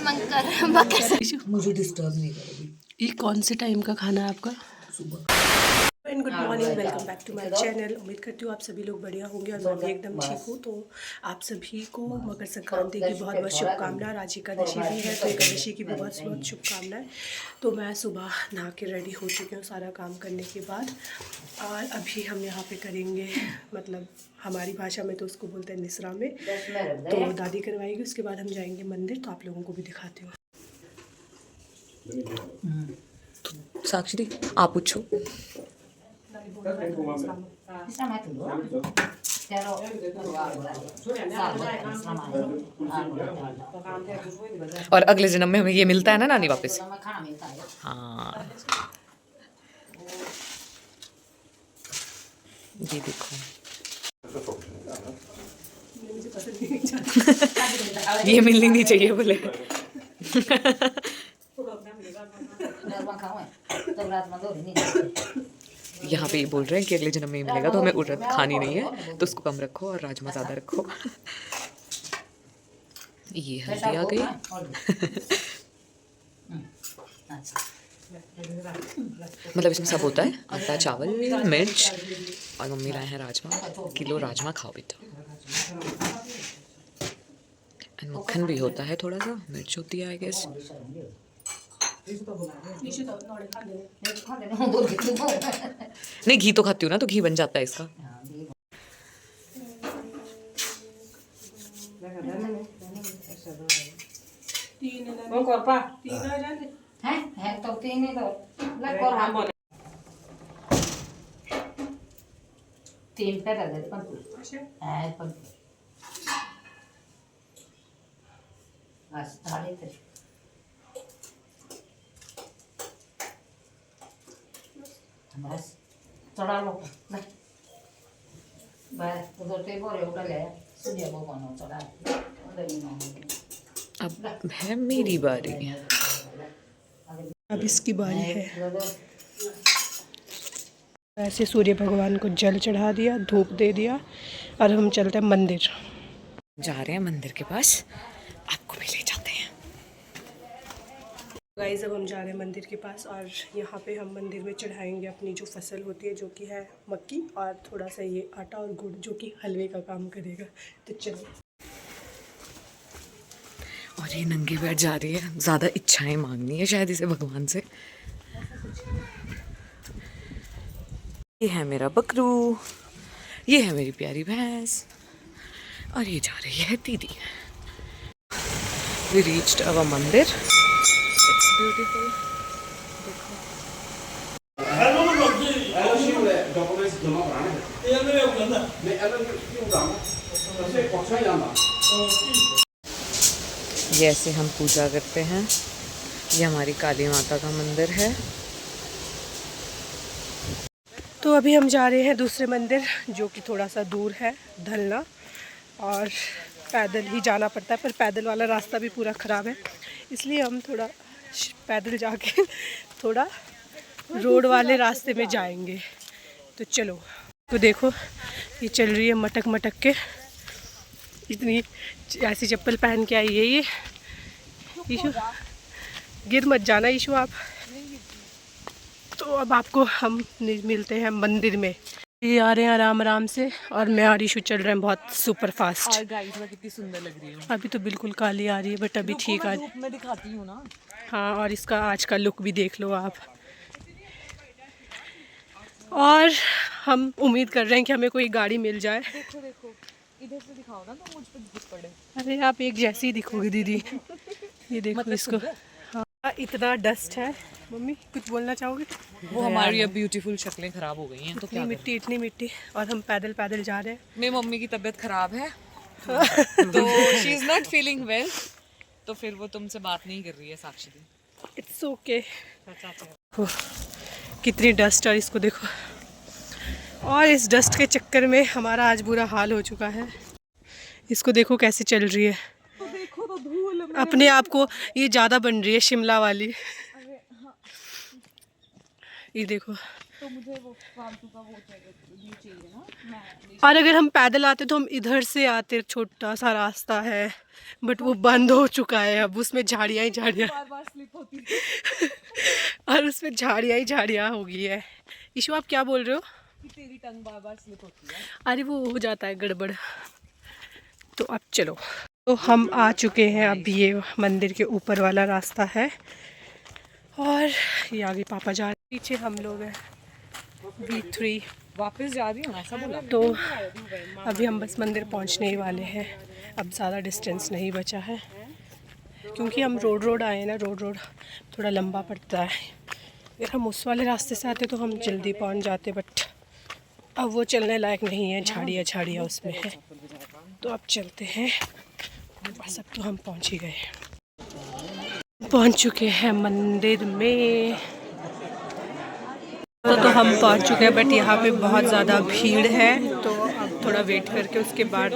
मुझे डिस्टर्ब नहीं करेगी। ये कौन से टाइम का खाना है आपका? सुबह। And good morning, welcome back to my channel. उम्मीद करती हूँ आप सभी लोग बढ़िया होंगे और मैं भी एकदम ठीक हूँ। तो आप सभी को मकर संक्रांति की बहुत बहुत शुभकामनाएं। आज एकादशी भी है तो एकादशी की बहुत बहुत शुभकामनाएं। तो मैं सुबह नहा के रेडी हो चुकी हूँ सारा काम करने के बाद, और अभी हम यहाँ पे करेंगे, मतलब हमारी भाषा में तो उसको बोलते हैं निसरा में, तो दादी करवाएगी। उसके बाद हम जाएंगे मंदिर, तो आप लोगों को भी दिखाती हूँ। साक्षी आप पूछो। और अगले जन्म में हमें ये मिलता है ना नानी वापस? हाँ, ये देखो। ये मिलनी नहीं चाहिए बोले। यहाँ पे ये बोल रहे हैं कि अगले जन्म में ही मिलेगा, तो हमें उड़द खानी नहीं है, तो उसको कम रखो और राजमा ज़्यादा रखो। ये हल्दी आ गई। मतलब इसमें सब होता है, आटा, चावल, मिर्च, और मम्मी लाए हैं राजमा। किलो राजमा खाओ बेटा। एंड मक्खन भी होता है, थोड़ा सा मिर्च होती है आई गेस। नहीं, घी तो खाती हूँ ना, तो घी बन जाता है इसका। तीन पे दे दे बस थाली पे बस चढ़ा लो बस उधर पे बोरे उठा ले सुनिए वो कौन चढ़ा अब है मेरी बारी। अब इसकी बारी है। ऐसे सूर्य भगवान को जल चढ़ा दिया, धूप दे दिया, और हम चलते हैं मंदिर। जा रहे हैं मंदिर के पास, आपको भी ले जाते हैं। गाइस, अब हम जा रहे हैं मंदिर के पास, और यहाँ पे हम मंदिर में चढ़ाएंगे अपनी जो फसल होती है, जो कि है मक्की, और थोड़ा सा ये आटा और गुड़, जो कि हलवे का काम करेगा। तो चलो। और ये नंगी बैठ जा रही है, ज़्यादा इच्छाएं मांगनी है शायद इसे भगवान से। ये है मेरा बकरू, ये है मेरी प्यारी भैंस, और ये जा रही है दीदी। We reached our मंदिर। It's beautiful। ये ऐसे हम पूजा करते हैं। ये हमारी काली माता का मंदिर है। तो अभी हम जा रहे हैं दूसरे मंदिर, जो कि थोड़ा सा दूर है, धलना, और पैदल ही जाना पड़ता है। पर पैदल वाला रास्ता भी पूरा ख़राब है, इसलिए हम थोड़ा पैदल जाके थोड़ा रोड वाले रास्ते में जाएंगे। तो चलो। तो देखो, ये चल रही है मटक मटक के, इतनी ऐसी चप्पल पहन के आई है ये। ईशु, गिर मत जाना ईशु आप। तो अब आपको हम मिलते हैं मंदिर में। ये आ रहे हैं आराम आराम से, और मैं और ईशु चल रहे हैं बहुत सुपर फास्ट। और गाइस, मैं कितनी सुंदर लग रही हूँ। अभी तो बिल्कुल काली आ रही है, बट अभी ठीक आ रही है। मैं दिखाती हूँ ना। हाँ, और इसका आज का लुक भी देख लो आप। और हम उम्मीद कर रहे हैं कि हमें कोई गाड़ी मिल जाए। देखो देखो, इधर से दिखाओ ना तो मुझ पे धूप पड़े। अरे आप एक जैसी ही दिखोगी दीदी। ये देखो मतलब इसको। हाँ, इतना डस्ट है। मम्मी कुछ बोलना चाहोगे? वो हमारी अब ब्यूटीफुल शक्लें खराब हो गई हैं, तो क्या मिट्टी, इतनी मिट्टी, और हम पैदल पैदल जा रहे हैं। मेरी मम्मी की तबीयत खराब है तो she is not feeling well, तो फिर वो तुमसे बात नहीं कर रही है साक्षी दी। It's okay. कितनी डस्ट, और इसको देखो। और इस डस्ट के चक्कर में हमारा आज बुरा हाल हो चुका है। इसको देखो कैसे चल रही है। तो देखो तो धूल अपने आप को ये ज़्यादा बन रही है शिमला वाली। ये देखो, तो मुझे वो फालतू का वो चाहिए ना, मैं और अगर हम पैदल आते तो हम इधर से आते, छोटा सा रास्ता है बट वो बंद हो चुका है अब, उसमें झाड़ियाँ ही झाड़ियाँ बार बार स्लिप होती और उसमें झाड़ियाँ ही झाड़ियाँ हो गई है। ईशु आप क्या बोल रहे हो? कि तेरी टंग बार बार स्लिप होती है। अरे वो हो जाता है गड़बड़। तो अब चलो, तो हम आ चुके हैं, अब ये मंदिर के ऊपर वाला रास्ता है और ये आगे पापा जा रहे हैं, पीछे हम लोग हैं B3। वापस जा रही हूँ ऐसा बोला। तो अभी हम बस मंदिर पहुंचने ही वाले हैं, अब ज़्यादा डिस्टेंस नहीं बचा है क्योंकि हम रोड आए हैं ना, रोड थोड़ा लंबा पड़ता है। अगर हम उस वाले रास्ते से आते तो हम जल्दी पहुंच जाते, बट अब वो चलने लायक नहीं है, झाड़ियाँ उसमें है। तो अब चलते हैं, बस अब तो हम पहुंच ही गए, पहुंच चुके हैं मंदिर में। तो हम पहुंच चुके हैं बट यहाँ पे बहुत ज़्यादा भीड़ है, तो अब थोड़ा वेट करके उसके बाद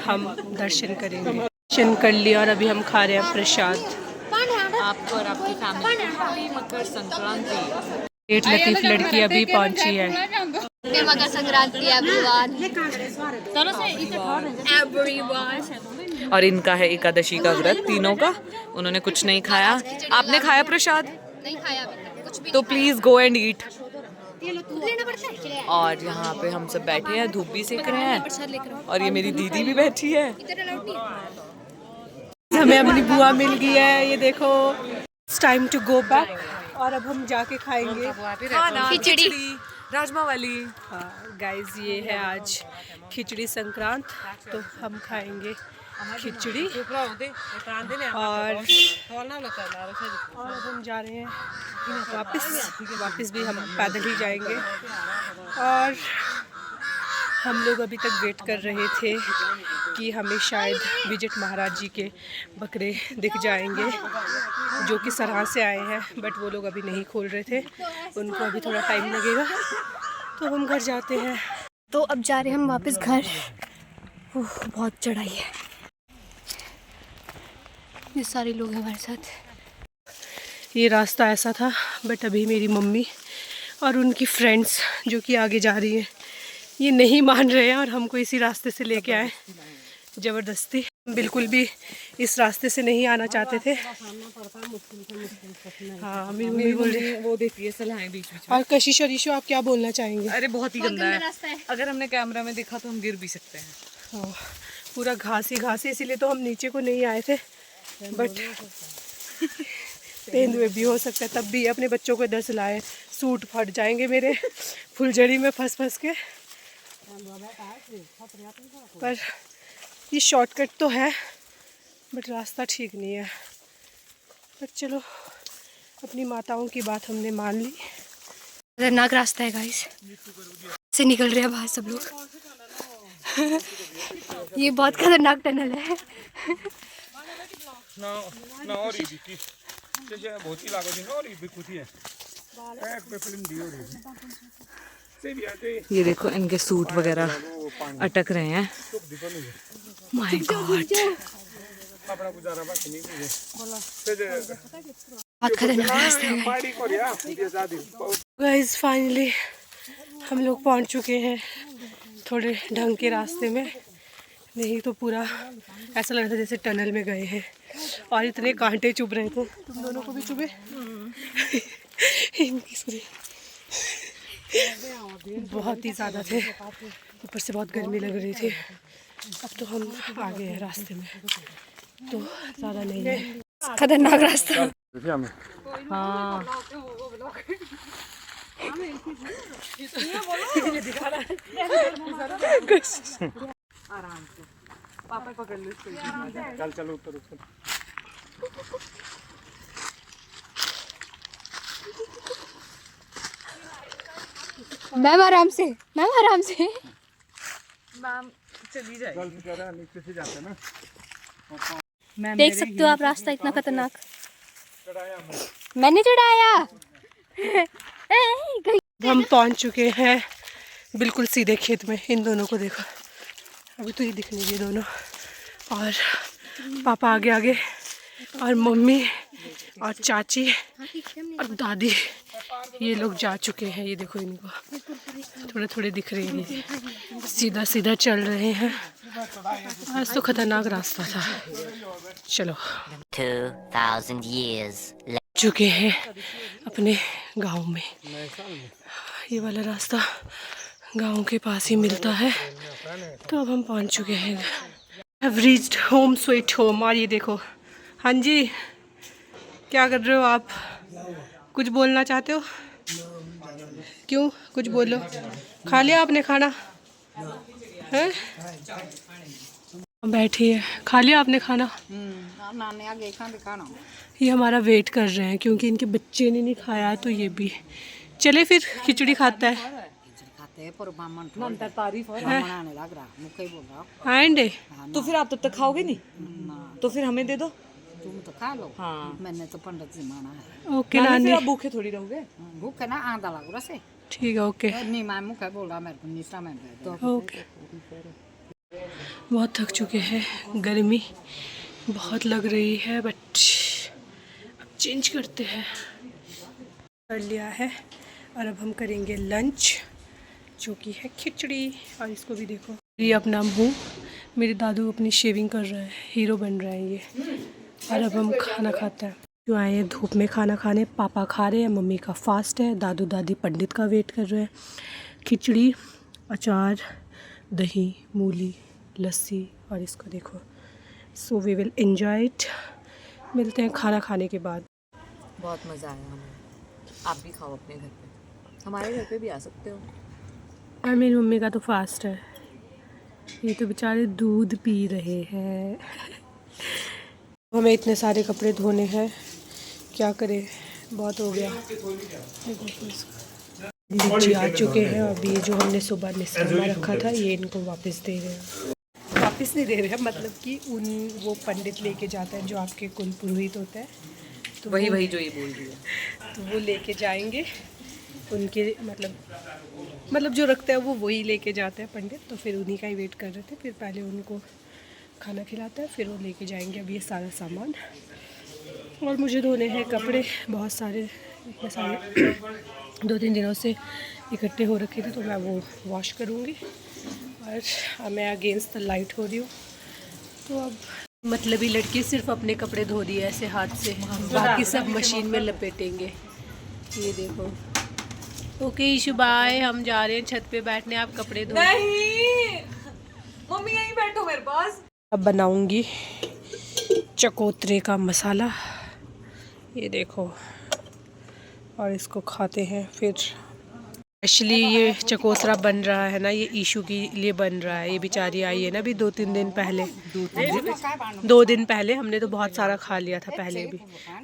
हम दर्शन करेंगे। दर्शन कर लिया और अभी हम खा रहे हैं प्रसाद। आपको और आपकी फैमिली को हैप्पी मकर संक्रांति। एक लतीफ़ लड़की अभी पहुंची है। मकर संक्रांति और इनका है एकादशी का व्रत तीनों का, उन्होंने कुछ नहीं खाया। आपने खाया प्रसाद? नहीं खाया अभी तक, कुछ भी तो प्लीज गो एंड ईट। लेना पड़ता है। और यहाँ पे हम सब बैठे हैं, धूप भी सेक रहे हैं और ये मेरी दीदी भी बैठी है। इधर अलाउड नहीं है। हमें अपनी बुआ मिल गई है, ये देखो। It's time to go back और अब हम जाके खाएंगे खिचड़ी राजमा वाली। हाँ गाइस, ये है आज खिचड़ी संक्रांत, तो हम खाएंगे खिचड़ी और अब हम जा रहे हैं वापस भी हम पैदल ही जाएंगे। और हम लोग अभी तक वेट कर रहे थे कि हमें शायद विजय महाराज जी के बकरे दिख जाएंगे जो कि सरहा से आए हैं, बट वो लोग अभी नहीं खोल रहे थे, उनको अभी थोड़ा टाइम लगेगा, तो हम घर जाते हैं। तो अब जा रहे हैं हम वापस घर। ओह बहुत चढ़ाई है, ये सारे लोग हैं हमारे साथ। ये रास्ता ऐसा था बट अभी मेरी मम्मी और उनकी फ्रेंड्स जो कि आगे जा रही हैं, ये नहीं मान रहे हैं और हमको इसी रास्ते से लेके आए ज़बरदस्ती। बिल्कुल भी इस रास्ते से नहीं आना चाहते थे। हाँ, मेरी मम्मी बोल रही है, वो देती है सलाहें बीच बीच में। और कशिश और ईशु आप क्या बोलना चाहेंगे? अरे बहुत ही गंदा है, अगर हमने कैमरा में देखा तो हम गिर भी सकते हैं। हाँ, पूरा घास ही इसीलिए तो हम नीचे को नहीं आए थे, बट तेंदुए भी हो सकता है, तब भी अपने बच्चों को इधर से लाए। सूट फट जाएंगे मेरे फुलझड़ी में फंस के। पर ये शॉर्टकट तो है बट रास्ता ठीक नहीं है। पर चलो, अपनी माताओं की बात हमने मान ली। खतरनाक रास्ता है गाइस, से निकल रहे हैं बाहर सब लोग। ये बहुत खतरनाक टनल है। ये देखो इनके सूट वगैरह अटक रहे हैं। माय गॉड, बहुत खतरनाक रास्ता है। गाइस फाइनली हम लोग पहुंच चुके हैं थोड़े ढंग के रास्ते में, नहीं तो पूरा ऐसा लग रहा था जैसे टनल में गए हैं। और इतने कांटे चुभ रहे थे, तुम दोनों को भी चुभे? इनकी सुनी बहुत ही ज़्यादा थे, ऊपर से बहुत गर्मी लग रही थी। अब तो हम आ गए हैं रास्ते में, तो ज़्यादा नहीं है। खतरनाक रास्ता। हाँ पापा पकड़ लो इसको। चल ऊपर मैम आराम से, मैम आराम से। मैम चली जाएगी। देख सकते हो आप रास्ता इतना खतरनाक। मैंने चढ़ाया। हम पहुंच चुके हैं बिल्कुल सीधे खेत में। इन दोनों को देखो, अभी तो ये दिख नहीं रही दोनों, और पापा आगे और मम्मी और चाची और दादी ये लोग जा चुके हैं, ये देखो इनको थोड़े थोड़े दिख रहे हैं, सीधा सीधा चल रहे हैं। आज तो खतरनाक रास्ता था। चलो 2,000 years चुके हैं अपने गांव में। ये वाला रास्ता गांव के पास ही मिलता है, तो अब हम पहुंच चुके हैं। I've reached home sweet home। और ये देखो, हाँ जी क्या कर रहे हो आप? कुछ बोलना चाहते हो? क्यों, कुछ बोलो। खा लिया आपने खाना? हैं? बैठिए, खा लिया आपने खाना? ये हमारा वेट कर रहे हैं क्योंकि इनके बच्चे ने नहीं खाया, तो ये भी चले फिर खिचड़ी खाता है। आएंगे तो फिर आप तब तक खाओगे नहीं, तो फिर हमें दे दो। तुम तो खा लो। हाँ मैंने तो पंडित जी माना है। ओके नानी, नानी, फिर आप भूखे थोड़ी रहोगे। भूखे ना आधा लग रहा से। ठीक है ओके। नहीं मैं मुखे बोल रहा मेरे को निशा में तो ओके। बहुत थक चुके हैं, गर्मी बहुत लग रही है, बट अब चेंज करते हैं। कर लिया है और अब हम करेंगे लंच, जो कि है खिचड़ी। और इसको भी देखो, ये अपना मुँह, मेरे दादू अपनी शेविंग कर रहे हैं, हीरो बन रहे हैं ये। और अब हम खाना खाते हैं। जो आए हैं धूप में खाना खाने, पापा खा रहे हैं, मम्मी का फास्ट है, दादू दादी पंडित का वेट कर रहे हैं। खिचड़ी, अचार, दही, मूली, लस्सी, और इसको देखो। So we will enjoy it. मिलते हैं खाना खाने के बाद। बहुत मज़ा आया हमें। आप भी खाओ अपने घर पे, हमारे घर पे भी आ सकते हो। और मेरी मम्मी का तो फास्ट है, ये तो बेचारे दूध पी रहे हैं। हमें इतने सारे कपड़े धोने हैं, क्या करें, बहुत हो गया। लीची आ चुके हैं, अभी ये जो हमने सुबह निस्कामा रखा था, ये इनको वापस दे रहे हैं। वापस नहीं दे रहे हैं, मतलब कि वो पंडित लेके जाते हैं जो आपके कुल पुरोहित होते हैं, तो वही जो ये बोल रही है। तो वो लेके जाएंगे उनके, मतलब जो रखते हैं वो वही लेके जाते हैं पंडित, तो फिर उन्हीं का ही वेट कर रहे थे। फिर पहले उनको खाना खिलाता है, फिर वो लेके जाएंगे अब ये सारा सामान। और मुझे धोने हैं कपड़े बहुत सारे, इतने सारे 2-3 दिनों से इकट्ठे हो रखे थे, तो मैं वो वॉश करूँगी। और मैं अगेंस्ट द लाइट हो रही हूँ, तो अब मतलबी लड़की सिर्फ अपने कपड़े धो दिए ऐसे हाथ से, बाकी सब मशीन में लपेटेंगे। ये देखो। ओके ईशु बाय, हम जा रहे हैं छत पे बैठने, आप कपड़े धो। नहीं मम्मी यहीं बैठो मेरे पास। अब बनाऊंगी चकोतरे का मसाला, ये देखो, और इसको खाते हैं फिर। एक्चुअली ये चकोतरा बन रहा है ना, ये ईशु के लिए बन रहा है। ये बेचारी आई है ना अभी 2-3 दिन पहले, 2 दिन पहले। हमने तो बहुत सारा खा लिया था पहले भी,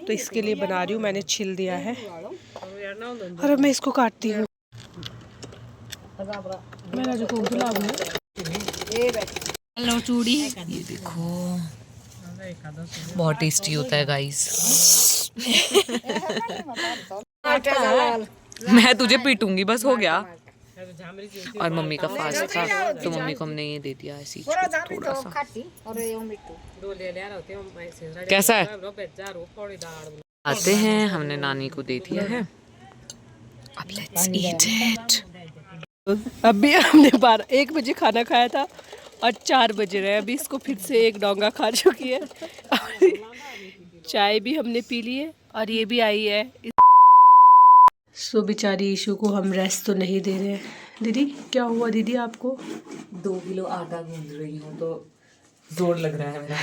तो इसके लिए बना रही हूँ। मैंने छिल दिया है और अब मैं इसको काटती हूँ। मेरा जो हेलो चूड़ी, ये देखो बहुत टेस्टी होता है गाइस। मैं तुझे पीटूंगी, बस हो गया। और मम्मी का फास्ट था, तो मम्मी को हमने ये दे दिया ऐसी थोड़ा सा। कैसा है? आते हैं, हमने नानी को दे दिया है, अब लेट्स ईट इट। अभी हमने 1 बजे खाना खाया था और 4 बज रहे हैं। अभी इसको फिर से एक डोंगा खा चुकी है। चाय भी हमने पी ली है और ये भी आई है। सो बेचारी ईशु को हम रेस्ट तो नहीं दे रहे हैं। दीदी क्या हुआ दीदी आपको? 2 किलो आटा गूंद रही हूँ, तो जोर लग रहा है मेरा।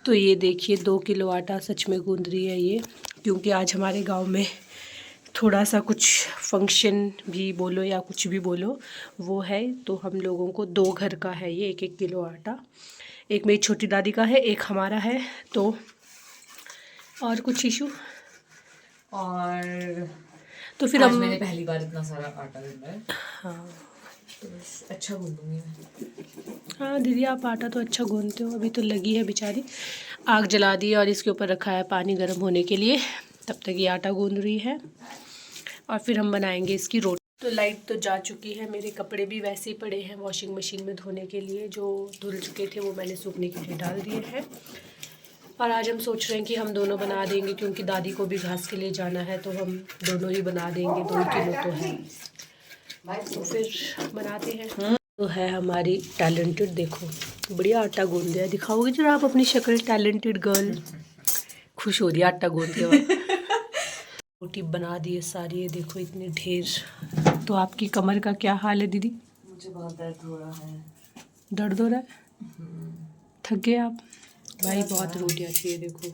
तो ये देखिए 2 किलो आटा सच में गूंद रही है ये, क्योंकि आज हमारे गांव में थोड़ा सा कुछ फंक्शन भी बोलो या कुछ भी बोलो वो है, तो हम लोगों को 2 घर का है ये 1-1 किलो आटा। एक मेरी छोटी दादी का है, एक हमारा है। तो और कुछ इशू, और तो फिर आज हम मैंने पहली बार इतना सारा आटा गूंदा है, हाँ तो बस अच्छा गूंदूंगी मैं। हाँ दीदी आप आटा तो अच्छा गूंदते हो। अभी तो लगी है बेचारी, आग जला दी और इसके ऊपर रखा है पानी गर्म होने के लिए, तब तक ये आटा गूंद रही है और फिर हम बनाएंगे इसकी रोटी। तो लाइट तो जा चुकी है, मेरे कपड़े भी वैसे ही पड़े हैं वॉशिंग मशीन में धोने के लिए, जो धुल चुके थे वो मैंने सूखने के लिए डाल दिए हैं। और आज हम सोच रहे हैं कि हम दोनों बना देंगे, क्योंकि दादी को भी घास के लिए जाना है, तो हम दोनों ही बना देंगे, 2 किलो तो है, तो फिर बनाते हैं। तो है हमारी टैलेंटेड, देखो बढ़िया आटा गूंद दिया। दिखाओगे जरा आप अपनी शक्ल, टैलेंटेड गर्ल। खुश हो रही है आटा गूंद के बाद। रोटी बना दी है सारी, ये देखो इतने ढेर। तो आपकी कमर का क्या हाल है दीदी? मुझे बहुत दर्द हो रहा है। दर्द हो रहा है? थक गए आप? भाई बहुत रोटियाँ थी, ये देखो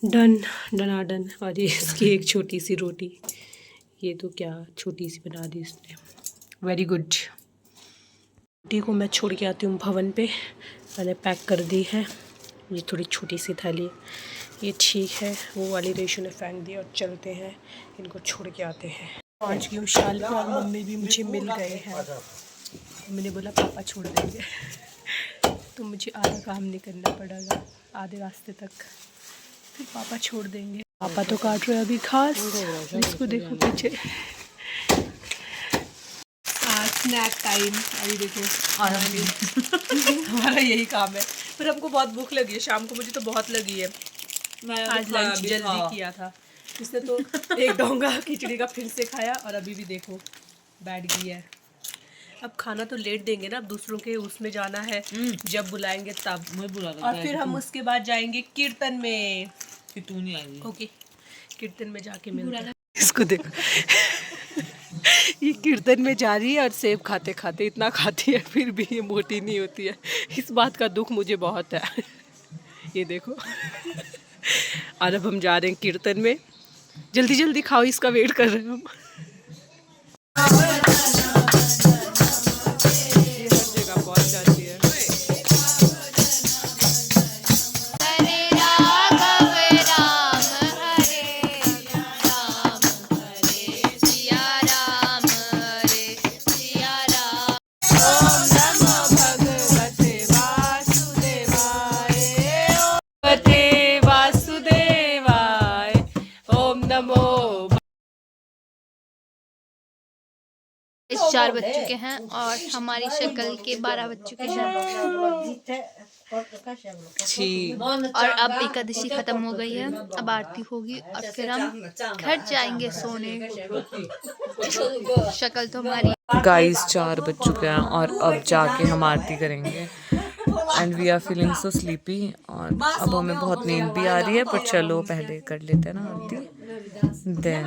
डन डनाडन। और ये इसकी एक छोटी सी रोटी, ये तो क्या छोटी सी बना दी इसने। Very good. रोटी को मैं छोड़ के आती हूँ भवन पे, मैंने पैक कर दी है। ये थोड़ी छोटी सी थाली, ये ठीक है, वो वाली रेशो ने फेंक दी। और चलते हैं, इनको छोड़ के आते हैं। 5 किलो शाल पे, और मम्मी भी मुझे मिल गए हैं। मैंने बोला पापा छोड़ देंगे तो मुझे आधा काम नहीं करना पड़ेगा, आधे रास्ते तक फिर पापा छोड़ देंगे। पापा तो काट रहे हैं अभी घास, इसको देखो पीछे। स्नैक टाइम, अभी देखो हमारा यही काम है। फिर हमको बहुत भूख लगी है शाम को, मुझे तो बहुत लगी है। आज लंच जल्दी किया था इसने, तो एक डोंगा खिचड़ी का फिर से खाया, और अभी भी देखो बैठ गई है। अब खाना तो लेट देंगे ना, अब दूसरों के उसमें जाना है, जब बुलाएंगे तब। और फिर हम उसके बाद जाएंगे कीर्तन में। कि तू नहीं आई। ओके, कीर्तन में जाके मिलते हैं। इसको देखो ये कीर्तन में जा रही है और सेब खाते खाते इतना खाती है, फिर भी ये मोटी नहीं होती है। इस बात का दुख मुझे बहुत है। ये देखो और अब हम जा रहे हैं कीर्तन में। जल्दी जल्दी खाओ, इसका वेट कर रहे हैं हम। ये हर जगह पहुंच जाती है। इस 4 बज चुके हैं और हमारी शक्ल के 12 बज चुके हैं। और अब एकादशी खत्म हो गई है, अब आरती होगी और फिर हम घर जाएंगे सोने। शक्ल तो हमारी। गाइस 4 बज चुके हैं और अब जाके हम आरती करेंगे। And we are feeling so sleepy, और अब हमें बहुत नींद भी आ रही है, पर चलो पहले कर लेते हैं ना आरती, देन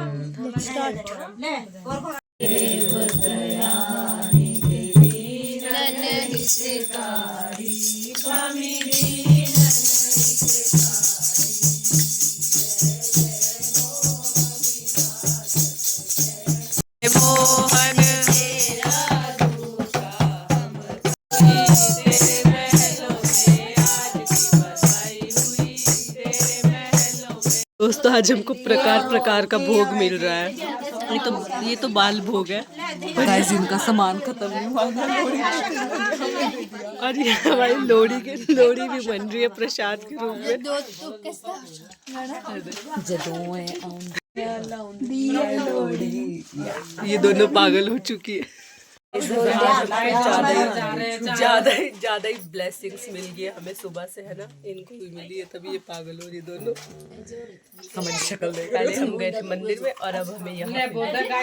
दोस्तों आज हमको प्रकार प्रकार का भोग मिल रहा है। ये तो बाल भोग है। गाइस इनका सामान खत्म नहीं हुआ। और ये हमारी लोहड़ी भी बन रही है प्रसाद के रूप में। ये दोनों पागल हो चुकी है। ज्यादा ही ब्लेसिंग्स मिल गई हमें सुबह से, है ना, इनको भी मिली है, तभी ये पागल हो रही दोनों। हमारी शक्ल देख, पहले हम गए थे मंदिर में और अब हमें यहाँ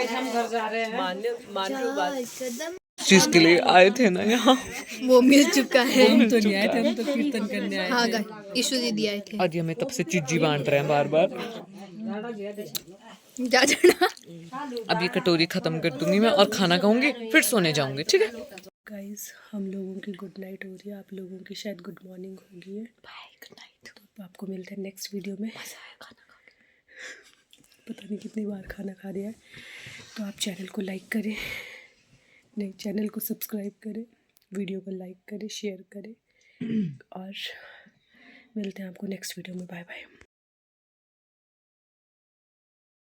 हम घर जा रहे हैं। मान लो बात, चीज के लिए आए थे ना यहाँ, वो मिल चुका है। हम तो नहीं आए थे, हम तो कीर्तन करने आए थे। हाँ, ईशु दीदी आए थे। और ये हमें तब से चिज्जी बांट रहे हैं बार बार। जा जाना। अब ये कटोरी खत्म कर दूंगी मैं और खाना खाऊंगी, फिर सोने जाऊंगी, ठीक है। गाइस हम लोगों की गुड नाइट हो रही है, आप लोगों की शायद गुड मॉर्निंग होगी है। Bye, good night. तो आपको मिलते हैं नेक्स्ट वीडियो में। पता नहीं कितनी बार खाना खा दिया है। तो आप चैनल को लाइक करें, नहीं चैनल को सब्सक्राइब करें, वीडियो को लाइक करें, शेयर करें, और मिलते हैं आपको नेक्स्ट वीडियो में। Bye bye.